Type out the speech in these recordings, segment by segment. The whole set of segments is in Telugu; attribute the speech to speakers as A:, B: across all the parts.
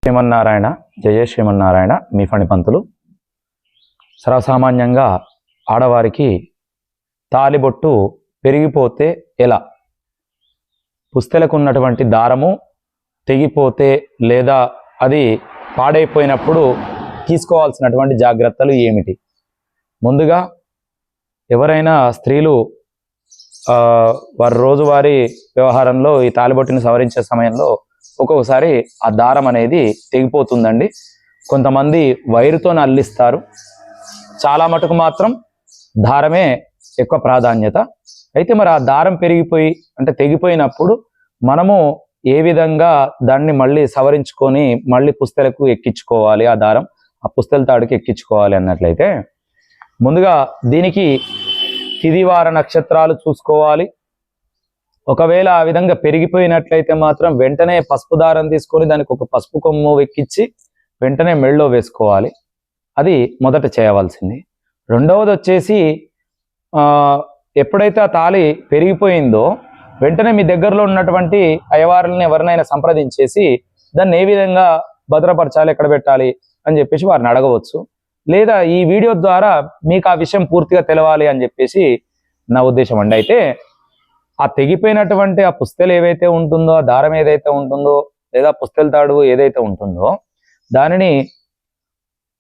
A: శ్రీమన్నారాయణ జయ శ్రీమన్నారాయణ. మీ ఫణి పంతులు. సర్వసామాన్యంగా ఆడవారికి తాలిబొట్టు పెరిగిపోతే ఎలా, పుస్తెలకు ఉన్నటువంటి దారము తెగిపోతే లేదా అది పాడైపోయినప్పుడు తీసుకోవాల్సినటువంటి జాగ్రత్తలు ఏమిటి? ముందుగా ఎవరైనా స్త్రీలు వారి రోజువారీ వ్యవహారంలో ఈ తాలిబొట్టుని సవరించే సమయంలో ఒక్కొక్కసారి ఆ దారం అనేది తెగిపోతుందండి. కొంతమంది వైరుతో అల్లిస్తారు, చాలా మటుకు మాత్రం దారమే ఎక్కువ ప్రాధాన్యత. అయితే మరి ఆ దారం పెరిగిపోయి అంటే తెగిపోయినప్పుడు మనము ఏ విధంగా దాన్ని మళ్ళీ సవరించుకొని మళ్ళీ పుస్తెలకు ఎక్కించుకోవాలి, ఆ దారం ఆ పుస్తెల తాడుకి ఎక్కించుకోవాలి అన్నట్లయితే, ముందుగా దీనికి తిదివార నక్షత్రాలు చూసుకోవాలి. ఒకవేళ ఆ విధంగా పెరిగిపోయినట్లయితే మాత్రం వెంటనే పసుపు దారం తీసుకొని దానికి ఒక పసుపు కొమ్ము ఎక్కించి వెంటనే మెళ్ళో వేసుకోవాలి. అది మొదట చేయవలసింది. రెండవది వచ్చేసి ఎప్పుడైతే ఆ తాళి పెరిగిపోయిందో వెంటనే మీ దగ్గరలో ఉన్నటువంటి అయ్యవారులను ఎవరినైనా సంప్రదించేసి దాన్ని ఏ విధంగా భద్రపరచాలి, ఎక్కడ పెట్టాలి అని చెప్పేసి వారిని అడగవచ్చు. లేదా ఈ వీడియో ద్వారా మీకు ఆ విషయం పూర్తిగా తెలవాలి అని చెప్పేసి నా ఉద్దేశం అండి. అయితే ఆ తెగిపోయినటువంటి ఆ పుస్తెలు ఏవైతే ఉంటుందో, ఆ దారం ఏదైతే ఉంటుందో లేదా పుస్తెల తాడు ఏదైతే ఉంటుందో దానిని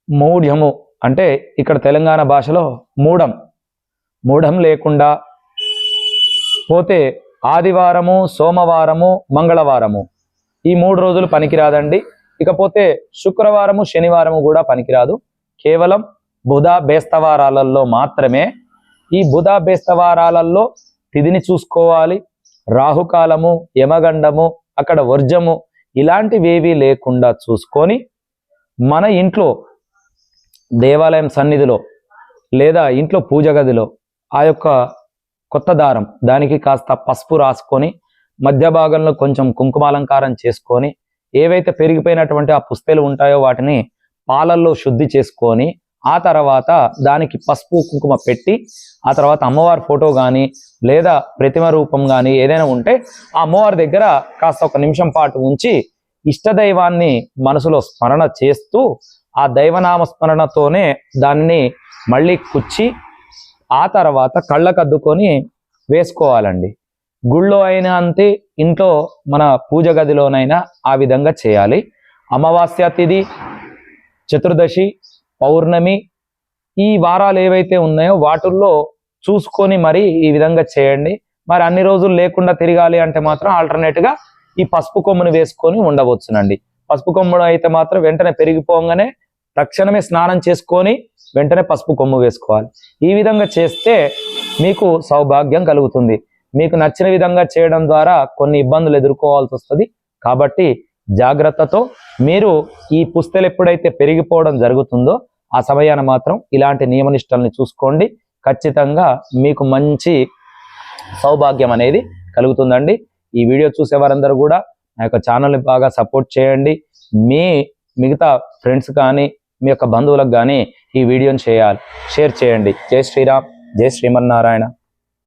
A: మూఢ్యము అంటే ఇక్కడ తెలంగాణ భాషలో మూఢం లేకుండా పోతే ఆదివారము, సోమవారము, మంగళవారము ఈ 3 రోజులు పనికిరాదండి. ఇకపోతే శుక్రవారము, శనివారము కూడా పనికిరాదు. కేవలం బుధ బేస్తవారాలలో మాత్రమే. ఈ బుధ బేస్తవారాలలో తిథిని చూసుకోవాలి. రాహుకాలము, యమగండము, అక్కడ వర్జము ఇలాంటివేవీ లేకుండా చూసుకొని మన ఇంట్లో దేవాలయం సన్నిధిలో లేదా ఇంట్లో పూజ గదిలో ఆ యొక్క కొత్త దారం దానికి కాస్త పసుపు రాసుకొని మధ్య భాగంలో కొంచెం కుంకుమాలంకారం చేసుకొని ఏవైతే పెరిగిపోయినటువంటి ఆ పుస్తెలు ఉంటాయో వాటిని పాలల్లో శుద్ధి చేసుకొని ఆ తర్వాత దానికి పసుపు కుంకుమ పెట్టి ఆ తర్వాత అమ్మవారి ఫోటో కానీ లేదా ప్రతిమ రూపం కానీ ఏదైనా ఉంటే ఆ అమ్మవారి దగ్గర కాస్త 1 నిమిషం పాటు ఉంచి ఇష్టదైవాన్ని మనసులో స్మరణ చేస్తూ ఆ దైవనామ స్మరణతోనే దాన్ని మళ్ళీ కుచ్చి ఆ తర్వాత కళ్ళకద్దుకొని వేసుకోవాలండి. గుళ్ళో అయినా అంతే, ఇంట్లో మన పూజ గదిలోనైనా ఆ విధంగా చేయాలి. అమావాస్య తిథి, చతుర్దశి, పౌర్ణమి ఈ వారాలు ఏవైతే ఉన్నాయో వాటిల్లో చూసుకొని మరి ఈ విధంగా చేయండి. మరి అన్ని రోజులు లేకుండా తిరగాలి అంటే మాత్రం ఆల్టర్నేట్గా ఈ పసుపు కొమ్మును వేసుకొని ఉండవచ్చునండి. పసుపు కొమ్మును అయితే మాత్రం వెంటనే పెరిగిపోగానే తక్షణమే స్నానం చేసుకొని వెంటనే పసుపు కొమ్ము వేసుకోవాలి. ఈ విధంగా చేస్తే మీకు సౌభాగ్యం కలుగుతుంది. మీకు నచ్చిన విధంగా చేయడం ద్వారా కొన్ని ఇబ్బందులు ఎదుర్కోవాల్సి వస్తుంది. కాబట్టి జాగ్రత్తతో మీరు ఈ పుస్తెలు ఎప్పుడైతే పెరిగిపోవడం జరుగుతుందో ఆ సమయాన మాత్రం ఇలాంటి నియమనిష్టల్ని చూసుకోండి. ఖచ్చితంగా మీకు మంచి సౌభాగ్యం అనేది కలుగుతుందండి. ఈ వీడియో చూసే వారందరూ కూడా నా యొక్క ఛానల్ని బాగా సపోర్ట్ చేయండి. మీ మిగతా ఫ్రెండ్స్ కానీ మీ యొక్క బంధువులకు కానీ ఈ వీడియోని షేర్ చేయండి. జై శ్రీరామ్, జై శ్రీమన్నారాయణ.